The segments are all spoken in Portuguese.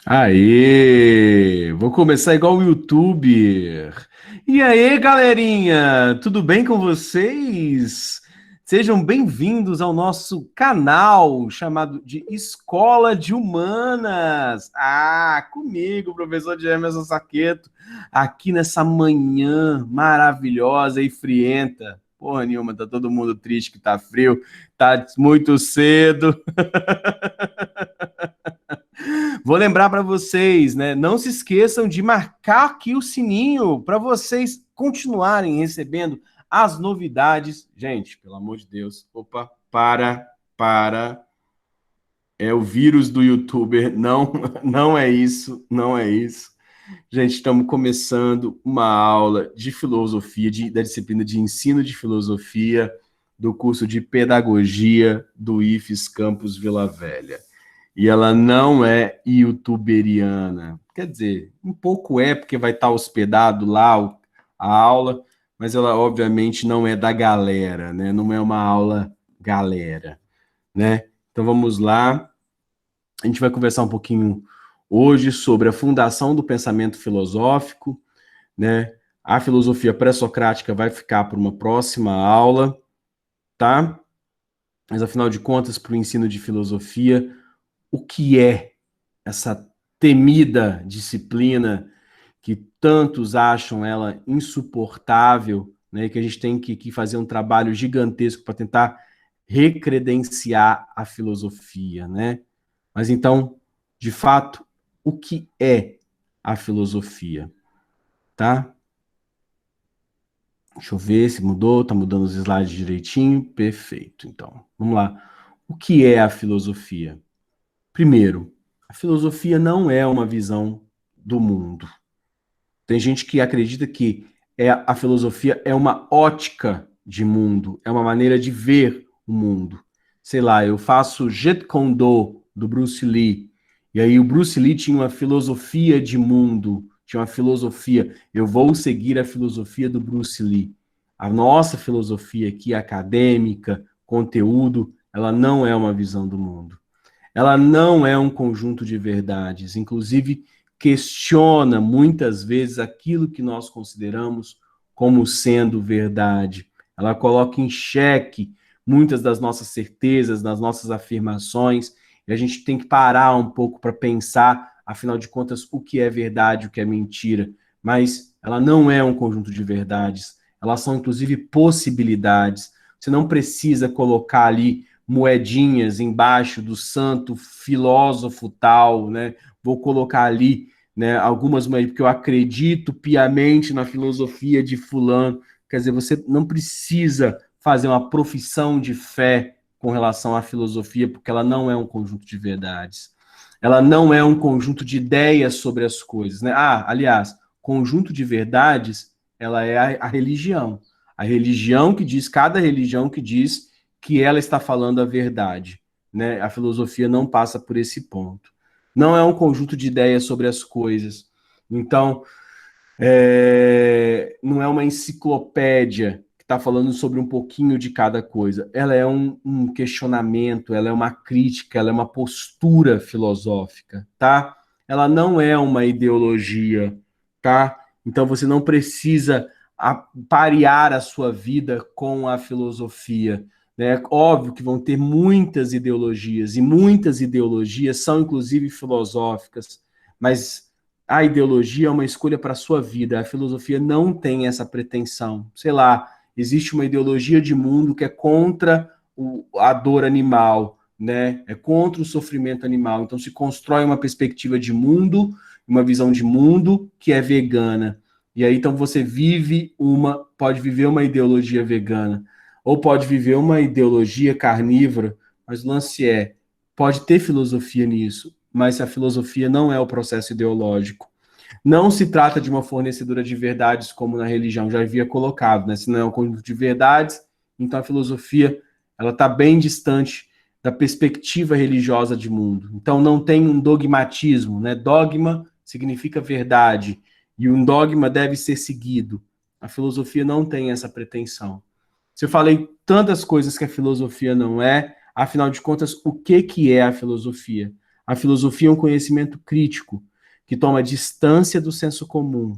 Aê! Vou começar igual o YouTuber. E aí, galerinha, tudo bem com vocês? Sejam bem-vindos ao nosso canal chamado de Escola de Humanas. Comigo, professor de Emerson Saqueto, aqui nessa manhã maravilhosa e frienta. Porra nenhuma, tá todo mundo triste que tá frio, tá muito cedo. Vou lembrar para vocês, né? Não se esqueçam de marcar aqui o sininho para vocês continuarem recebendo as novidades. Gente, pelo amor de Deus. Opa, para. É o vírus do YouTuber. Não, não é isso, não é isso. Gente, estamos começando uma aula de filosofia, da disciplina de ensino de filosofia do curso de pedagogia do IFES Campus Vila Velha. E ela não é youtuberiana. Quer dizer, um pouco é, porque vai estar hospedado lá a aula, mas ela obviamente não é da galera, né? Não é uma aula galera, né? Então vamos lá. A gente vai conversar um pouquinho hoje sobre a fundação do pensamento filosófico, né? A filosofia pré-socrática vai ficar para uma próxima aula, tá? Mas afinal de contas, para o ensino de filosofia, o que é essa temida disciplina que tantos acham ela insuportável, né, que a gente tem que fazer um trabalho gigantesco para tentar recredenciar a filosofia, né? Mas então, de fato, o que é a filosofia, tá? Deixa eu ver se mudou, tá mudando os slides direitinho, perfeito. Então, vamos lá. O que é a filosofia? Primeiro, a filosofia não é uma visão do mundo. Tem gente que acredita que a filosofia é uma ótica de mundo, é uma maneira de ver o mundo. Sei lá, eu faço Jeet Kune Do do Bruce Lee, e aí o Bruce Lee tinha uma filosofia de mundo, tinha uma filosofia, eu vou seguir a filosofia do Bruce Lee. A nossa filosofia aqui, acadêmica, conteúdo, ela não é uma visão do mundo. Ela não é um conjunto de verdades, inclusive questiona muitas vezes aquilo que nós consideramos como sendo verdade. Ela coloca em xeque muitas das nossas certezas, das nossas afirmações, e a gente tem que parar um pouco para pensar, afinal de contas, o que é verdade, o que é mentira. Mas ela não é um conjunto de verdades, elas são inclusive possibilidades. Você não precisa colocar ali moedinhas embaixo do santo filósofo tal, né? Vou colocar ali, né, algumas moedas, porque eu acredito piamente na filosofia de fulano. Quer dizer, você não precisa fazer uma profissão de fé com relação à filosofia, porque ela não é um conjunto de verdades. Ela não é um conjunto de ideias sobre as coisas, né? Aliás, conjunto de verdades, ela é a religião. A religião que diz, cada religião que diz que ela está falando a verdade, né? A filosofia não passa por esse ponto. Não é um conjunto de ideias sobre as coisas. Então, não é uma enciclopédia que está falando sobre um pouquinho de cada coisa. Ela é um questionamento, ela é uma crítica, ela é uma postura filosófica, tá? Ela não é uma ideologia, tá? Então você não precisa parear a sua vida com a filosofia. Né? Óbvio que vão ter muitas ideologias, e muitas ideologias são inclusive filosóficas, mas a ideologia é uma escolha para a sua vida. A filosofia não tem essa pretensão. Sei lá, existe uma ideologia de mundo que é contra a dor animal, né? É contra o sofrimento animal. Então se constrói uma perspectiva de mundo, uma visão de mundo que é vegana. E aí então você pode viver uma ideologia vegana, ou pode viver uma ideologia carnívora, mas o lance pode ter filosofia nisso, mas a filosofia não é o processo ideológico. Não se trata de uma fornecedora de verdades como na religião já havia colocado, né? Se não é um conjunto de verdades, então a filosofia ela está bem distante da perspectiva religiosa de mundo. Então não tem um dogmatismo, né? Dogma significa verdade e um dogma deve ser seguido. A filosofia não tem essa pretensão. Se eu falei tantas coisas que a filosofia não é, afinal de contas, o que é a filosofia? A filosofia é um conhecimento crítico, que toma distância do senso comum,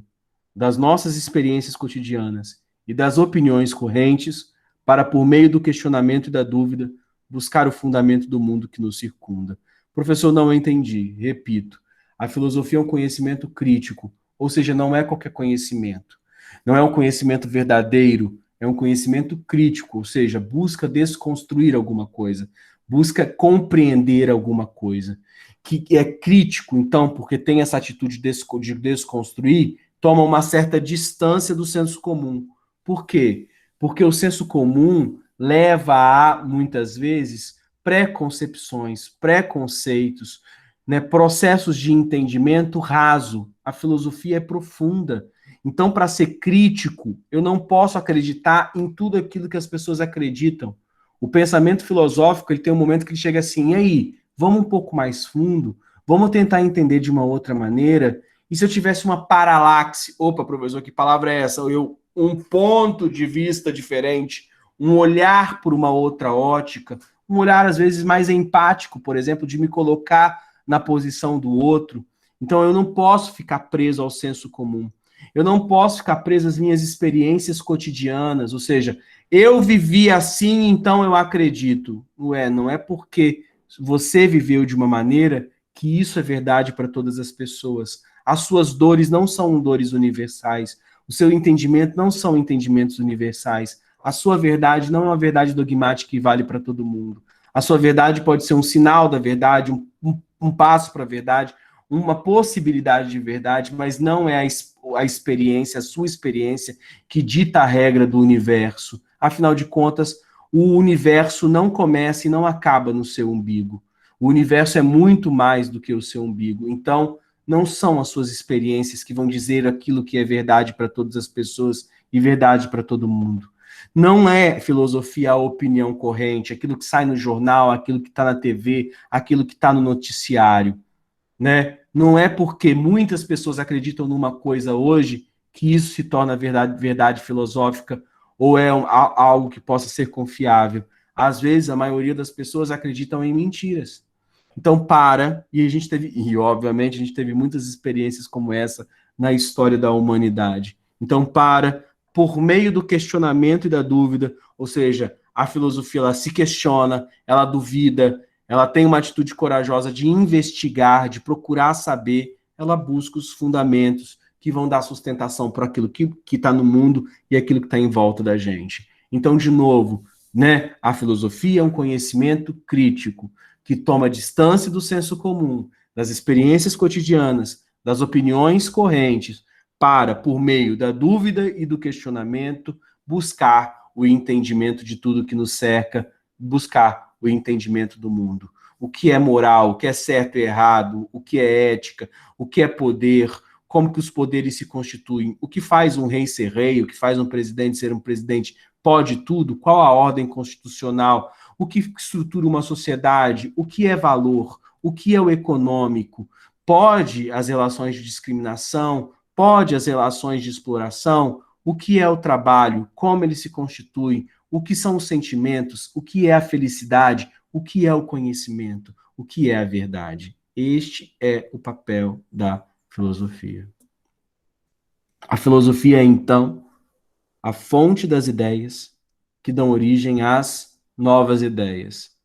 das nossas experiências cotidianas e das opiniões correntes, para, por meio do questionamento e da dúvida, buscar o fundamento do mundo que nos circunda. Professor, não entendi. Repito, a filosofia é um conhecimento crítico, ou seja, não é qualquer conhecimento. Não é um conhecimento verdadeiro, é um conhecimento crítico, ou seja, busca desconstruir alguma coisa, busca compreender alguma coisa. Que é crítico, então, porque tem essa atitude de desconstruir, toma uma certa distância do senso comum. Por quê? Porque o senso comum leva a, muitas vezes, preconcepções, preconceitos, né, processos de entendimento raso. A filosofia é profunda. Então, para ser crítico, eu não posso acreditar em tudo aquilo que as pessoas acreditam. O pensamento filosófico, ele tem um momento que ele chega assim, e aí, vamos um pouco mais fundo, vamos tentar entender de uma outra maneira. E se eu tivesse uma paralaxe, opa, professor, que palavra é essa? Um ponto de vista diferente, um olhar por uma outra ótica, um olhar às vezes mais empático, por exemplo, de me colocar na posição do outro. Então eu não posso ficar preso ao senso comum. Eu não posso ficar preso às minhas experiências cotidianas, ou seja, eu vivi assim, então eu acredito. Não é porque você viveu de uma maneira que isso é verdade para todas as pessoas. As suas dores não são dores universais. O seu entendimento não são entendimentos universais. A sua verdade não é uma verdade dogmática que vale para todo mundo. A sua verdade pode ser um sinal da verdade, um passo para a verdade, uma possibilidade de verdade, mas não é a experiência, a sua experiência, que dita a regra do universo. Afinal de contas, o universo não começa e não acaba no seu umbigo. O universo é muito mais do que o seu umbigo. Então, não são as suas experiências que vão dizer aquilo que é verdade para todas as pessoas e verdade para todo mundo. Não é filosofia a opinião corrente, aquilo que sai no jornal, aquilo que está na TV, aquilo que está no noticiário, né? Não é porque muitas pessoas acreditam numa coisa hoje que isso se torna verdade filosófica ou é algo que possa ser confiável. Às vezes, a maioria das pessoas acreditam em mentiras. Então, obviamente a gente teve muitas experiências como essa na história da humanidade. Então, por meio do questionamento e da dúvida, ou seja, a filosofia ela se questiona, ela duvida, ela tem uma atitude corajosa de investigar, de procurar saber, ela busca os fundamentos que vão dar sustentação para aquilo que está no mundo e aquilo que está em volta da gente. Então, de novo, né, a filosofia é um conhecimento crítico que toma distância do senso comum, das experiências cotidianas, das opiniões correntes, para, por meio da dúvida e do questionamento, buscar o entendimento de tudo que nos cerca, buscar o entendimento do mundo. O que é moral, o que é certo e errado, o que é ética, o que é poder, como que os poderes se constituem, o que faz um rei ser rei, o que faz um presidente ser um presidente, pode tudo, qual a ordem constitucional, o que estrutura uma sociedade, o que é valor, o que é o econômico, pode as relações de discriminação, pode as relações de exploração, o que é o trabalho, como ele se constitui, o que são os sentimentos, o que é a felicidade, o que é o conhecimento, o que é a verdade. Este é o papel da filosofia. A filosofia é, então, a fonte das ideias que dão origem às novas ideias.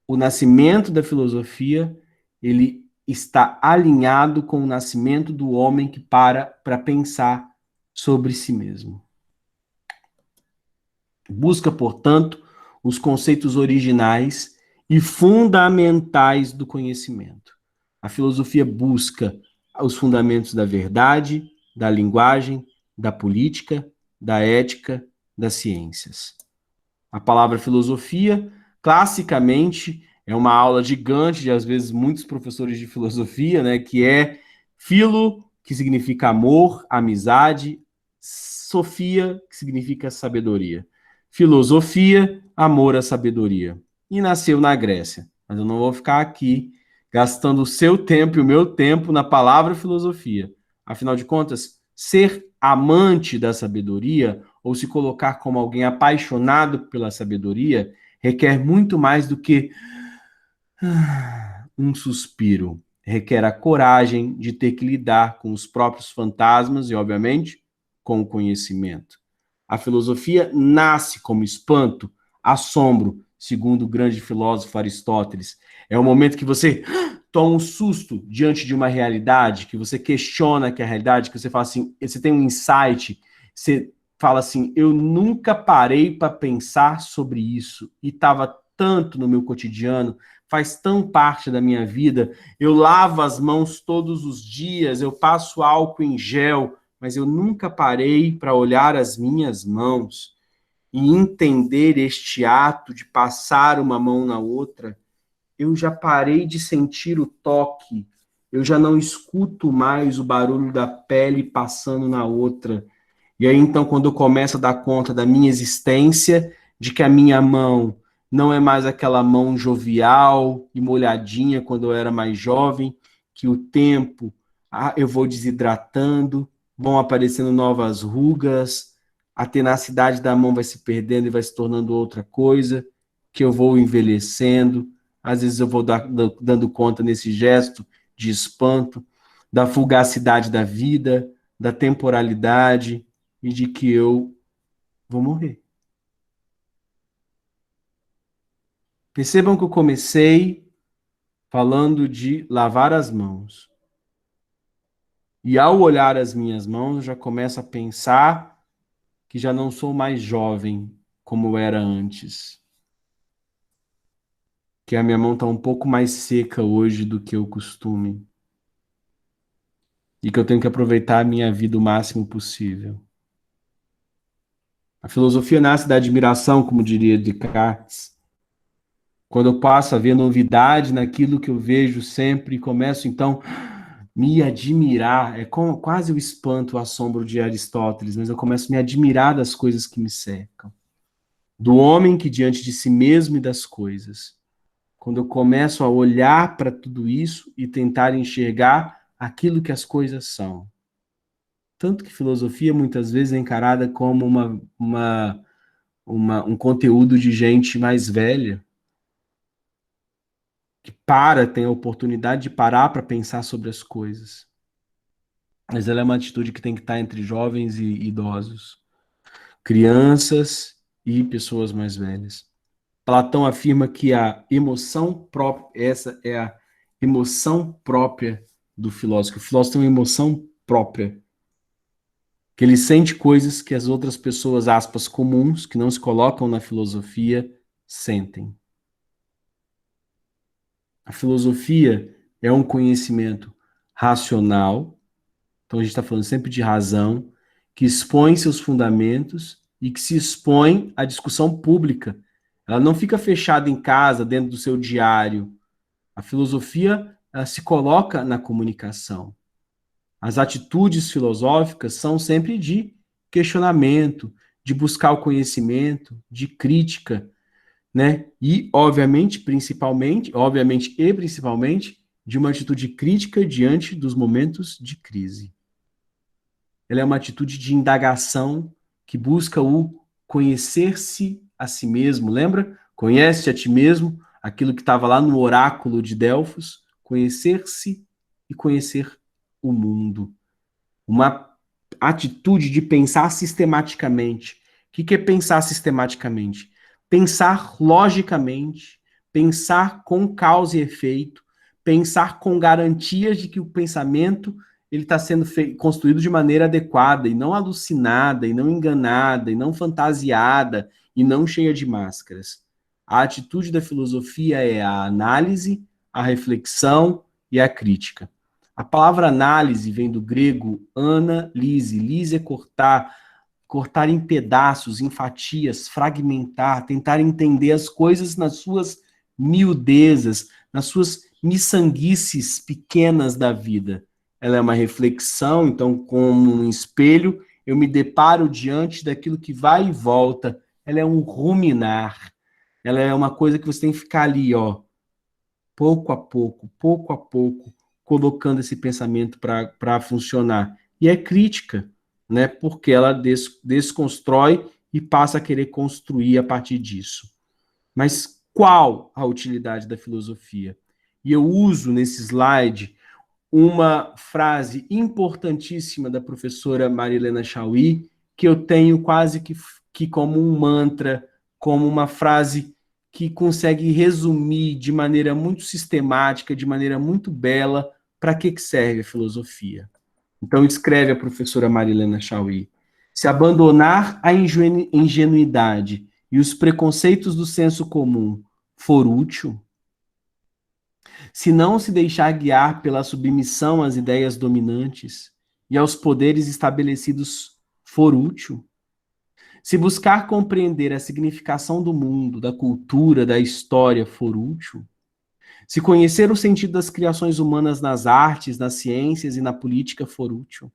O nascimento da filosofia, ele está alinhado com o nascimento do homem que para pensar sobre si mesmo. Busca, portanto, os conceitos originais e fundamentais do conhecimento. A filosofia busca os fundamentos da verdade, da linguagem, da política, da ética, das ciências. A palavra filosofia, classicamente, é uma aula gigante de, às vezes, muitos professores de filosofia, né, que é filo, que significa amor, amizade, sofia, que significa sabedoria. Filosofia, amor à sabedoria. E nasceu na Grécia. Mas eu não vou ficar aqui gastando o seu tempo e o meu tempo na palavra filosofia. Afinal de contas, ser amante da sabedoria ou se colocar como alguém apaixonado pela sabedoria requer muito mais do que um suspiro. Requer a coragem de ter que lidar com os próprios fantasmas e, obviamente, com o conhecimento. A filosofia nasce como espanto, assombro, segundo o grande filósofo Aristóteles. É o momento que você toma um susto diante de uma realidade, que você questiona que é a realidade, que você fala assim, você tem um insight, você fala assim, eu nunca parei para pensar sobre isso e estava tanto no meu cotidiano, faz tão parte da minha vida, eu lavo as mãos todos os dias, eu passo álcool em gel, mas eu nunca parei para olhar as minhas mãos e entender este ato de passar uma mão na outra. Eu já parei de sentir o toque, eu já não escuto mais o barulho da pele passando na outra. E aí, então, quando eu começo a dar conta da minha existência, de que a minha mão não é mais aquela mão jovial e molhadinha quando eu era mais jovem, que o tempo, eu vou desidratando, vão aparecendo novas rugas, a tenacidade da mão vai se perdendo e vai se tornando outra coisa, que eu vou envelhecendo, às vezes eu vou dando conta nesse gesto de espanto, da fugacidade da vida, da temporalidade, e de que eu vou morrer. Percebam que eu comecei falando de lavar as mãos. E ao olhar as minhas mãos, eu já começo a pensar que já não sou mais jovem como eu era antes. Que a minha mão está um pouco mais seca hoje do que o costume. E que eu tenho que aproveitar a minha vida o máximo possível. A filosofia nasce da admiração, como diria Descartes. Quando eu passo a ver novidade naquilo que eu vejo sempre, e começo então me admirar, é como quase o espanto, o assombro de Aristóteles, mas eu começo a me admirar das coisas que me cercam, do homem que diante de si mesmo e das coisas. Quando eu começo a olhar para tudo isso e tentar enxergar aquilo que as coisas são. Tanto que filosofia muitas vezes é encarada como um conteúdo de gente mais velha, que tem a oportunidade de parar para pensar sobre as coisas. Mas ela é uma atitude que tem que estar entre jovens e idosos, crianças e pessoas mais velhas. Platão afirma que a emoção própria, essa é a emoção própria do filósofo. O filósofo tem uma emoção própria, que ele sente coisas que as outras pessoas, aspas, comuns, que não se colocam na filosofia, sentem. A filosofia é um conhecimento racional, então a gente está falando sempre de razão, que expõe seus fundamentos e que se expõe à discussão pública. Ela não fica fechada em casa, dentro do seu diário. A filosofia se coloca na comunicação. As atitudes filosóficas são sempre de questionamento, de buscar o conhecimento, de crítica, né? E, obviamente e principalmente, de uma atitude crítica diante dos momentos de crise. Ela é uma atitude de indagação que busca o conhecer-se a si mesmo. Lembra? Conhece a ti mesmo, aquilo que estava lá no oráculo de Delfos, conhecer-se e conhecer o mundo. Uma atitude de pensar sistematicamente. O que é pensar sistematicamente? Pensar logicamente, pensar com causa e efeito, pensar com garantias de que o pensamento ele está sendo construído de maneira adequada e não alucinada, e não enganada, e não fantasiada, e não cheia de máscaras. A atitude da filosofia é a análise, a reflexão e a crítica. A palavra análise vem do grego analise. Lise é cortar, cortar em pedaços, em fatias, fragmentar, tentar entender as coisas nas suas miudezas, nas suas miçanguices pequenas da vida. Ela é uma reflexão, então, como um espelho, eu me deparo diante daquilo que vai e volta. Ela é um ruminar. Ela é uma coisa que você tem que ficar ali, ó, pouco a pouco, colocando esse pensamento para funcionar. E é crítica, né? Porque ela desconstrói e passa a querer construir a partir disso. Mas qual a utilidade da filosofia? e eu uso nesse slide uma frase importantíssima da professora Marilena Chauí, que eu tenho quase que como um mantra, como uma frase que consegue resumir de maneira muito sistemática, de maneira muito bela, para que serve a filosofia. Então, escreve a professora Marilena Chauí: se abandonar a ingenuidade e os preconceitos do senso comum for útil, se não se deixar guiar pela submissão às ideias dominantes e aos poderes estabelecidos for útil, se buscar compreender a significação do mundo, da cultura, da história for útil, se conhecer o sentido das criações humanas nas artes, nas ciências e na política for útil,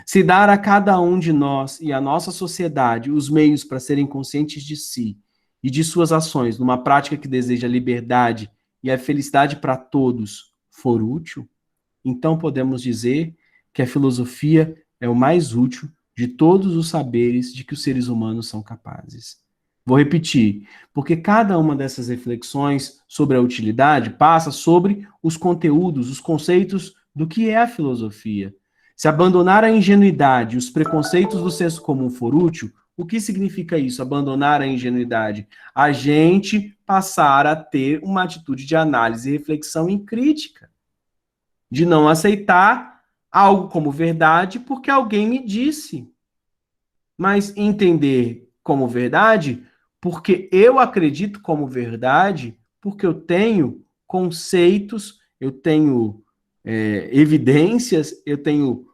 se dar a cada um de nós e à nossa sociedade os meios para serem conscientes de si e de suas ações numa prática que deseja a liberdade e a felicidade para todos for útil, então podemos dizer que a filosofia é o mais útil de todos os saberes de que os seres humanos são capazes. Vou repetir, porque cada uma dessas reflexões sobre a utilidade passa sobre os conteúdos, os conceitos do que é a filosofia. Se abandonar a ingenuidade e os preconceitos do senso comum for útil, o que significa isso, abandonar a ingenuidade? A gente passar a ter uma atitude de análise e reflexão em crítica, de não aceitar algo como verdade porque alguém me disse, mas entender como verdade porque eu acredito como verdade, porque eu tenho conceitos, eu tenho evidências, eu tenho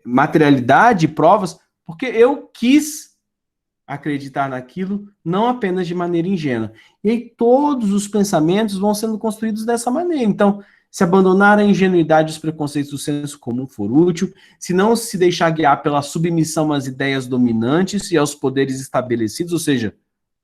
materialidade, provas, porque eu quis acreditar naquilo, não apenas de maneira ingênua. E aí todos os pensamentos vão sendo construídos dessa maneira. Então, se abandonar a ingenuidade e os preconceitos do senso comum for útil, se não se deixar guiar pela submissão às ideias dominantes e aos poderes estabelecidos, ou seja,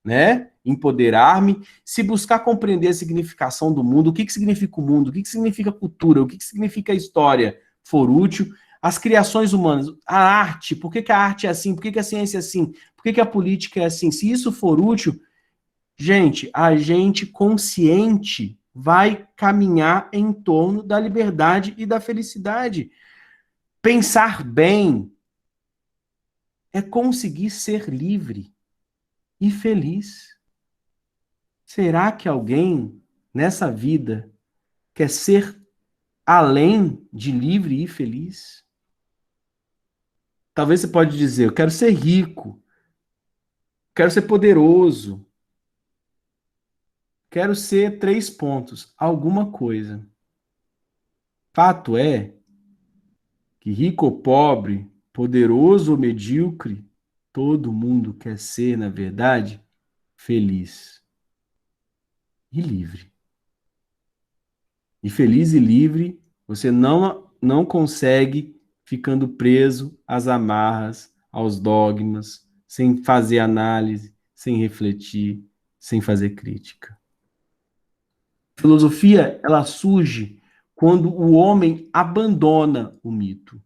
né, empoderar-me, se buscar compreender a significação do mundo, o que significa o mundo, o que significa cultura, o que significa a história, for útil, as criações humanas, a arte, por que a arte é assim, por que a ciência é assim, por que a política é assim, se isso for útil, gente, a gente consciente vai caminhar em torno da liberdade e da felicidade. Pensar bem é conseguir ser livre e feliz. Será que alguém nessa vida quer ser além de livre e feliz? Talvez você pode dizer, eu quero ser rico, quero ser poderoso, quero ser 3 pontos, alguma coisa. Fato é que rico ou pobre, poderoso ou medíocre, todo mundo quer ser, na verdade, feliz e livre. E feliz e livre, você não consegue ficando preso às amarras, aos dogmas, sem fazer análise, sem refletir, sem fazer crítica. A filosofia, ela surge quando o homem abandona o mito.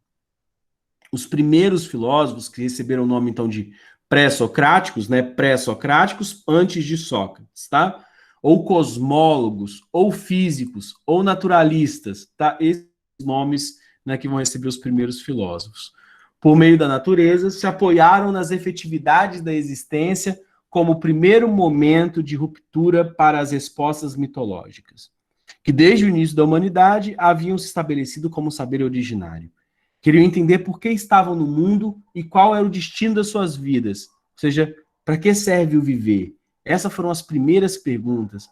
Os primeiros filósofos, que receberam o nome então de pré-socráticos, né? Pré-socráticos antes de Sócrates, tá? Ou cosmólogos, ou físicos, ou naturalistas, tá? Esses nomes, né, que vão receber os primeiros filósofos. Por meio da natureza, se apoiaram nas efetividades da existência como o primeiro momento de ruptura para as respostas mitológicas, que desde o início da humanidade haviam se estabelecido como saber originário. Queriam entender por que estavam no mundo e qual era o destino das suas vidas. Ou seja, para que serve o viver? Essas foram as primeiras perguntas.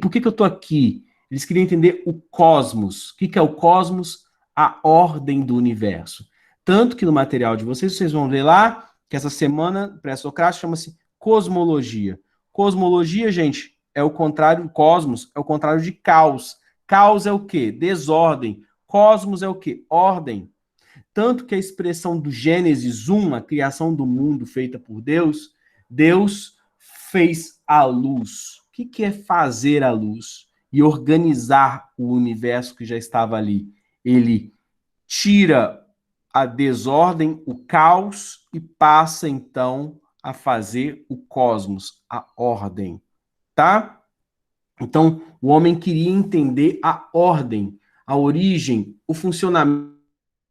Por que eu estou aqui? Eles queriam entender o cosmos. O que é o cosmos? A ordem do universo. Tanto que no material de vocês vão ver lá que essa semana pré-socrática chama-se cosmologia. Cosmologia, gente, é o contrário, cosmos é o contrário de caos. Caos é o quê? Desordem. Cosmos é o quê? Ordem. Tanto que a expressão do Gênesis 1, a criação do mundo feita por Deus, Deus fez a luz. O que é fazer a luz? E organizar o universo que já estava ali. Ele tira a desordem, o caos, e passa então a fazer o cosmos, a ordem. Tá? Então, o homem queria entender a ordem, a origem, o funcionamento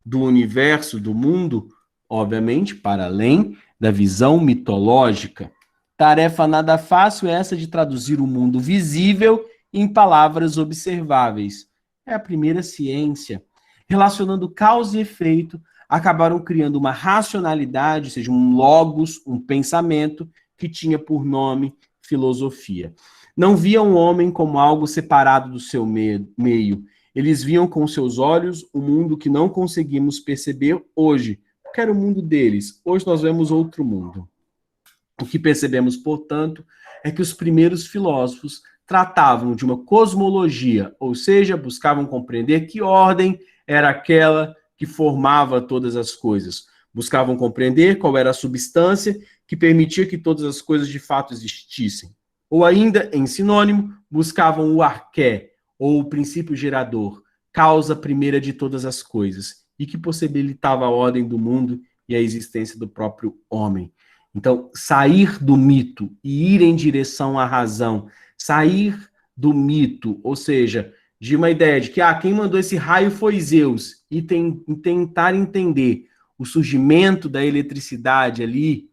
do universo, do mundo, obviamente, para além da visão mitológica. Tarefa nada fácil é essa de traduzir o mundo visível em palavras observáveis. É a primeira ciência. Relacionando causa e efeito, acabaram criando uma racionalidade, ou seja, um logos, um pensamento, que tinha por nome filosofia. Não viam o homem como algo separado do seu meio. Eles viam com seus olhos o mundo que não conseguimos perceber hoje, porque era o mundo deles. Hoje nós vemos outro mundo. O que percebemos, portanto, é que os primeiros filósofos tratavam de uma cosmologia, ou seja, buscavam compreender que ordem era aquela que formava todas as coisas. Buscavam compreender qual era a substância que permitia que todas as coisas de fato existissem. Ou ainda, em sinônimo, buscavam o arqué, ou o princípio gerador, causa primeira de todas as coisas, e que possibilitava a ordem do mundo e a existência do próprio homem. Então, sair do mito e ir em direção à razão, sair do mito, ou seja, de uma ideia de que quem mandou esse raio foi Zeus, e tentar entender o surgimento da eletricidade ali,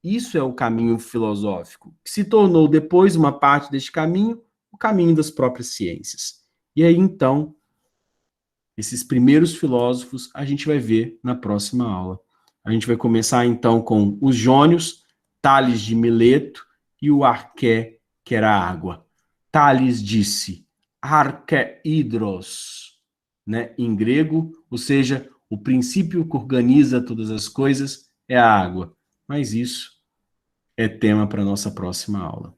isso é o caminho filosófico, que se tornou depois uma parte deste caminho, o caminho das próprias ciências. E aí, então, esses primeiros filósofos a gente vai ver na próxima aula. A gente vai começar então com os jônios, Tales de Mileto e o arqué, que era a água. Tales disse arqueidros, né, em grego, ou seja, o princípio que organiza todas as coisas é a água. Mas isso é tema para a nossa próxima aula.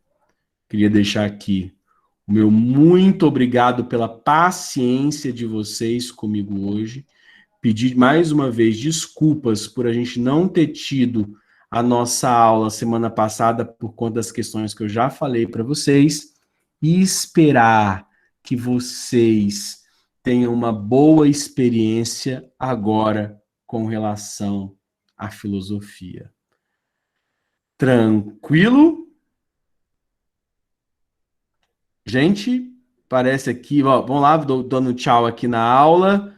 Queria deixar aqui o meu muito obrigado pela paciência de vocês comigo hoje. Pedir mais uma vez desculpas por a gente não ter tido a nossa aula semana passada por conta das questões que eu já falei para vocês e esperar que vocês tenham uma boa experiência agora com relação à filosofia. Tranquilo? Gente, parece aqui, ó, vamos lá, dando tchau aqui na aula.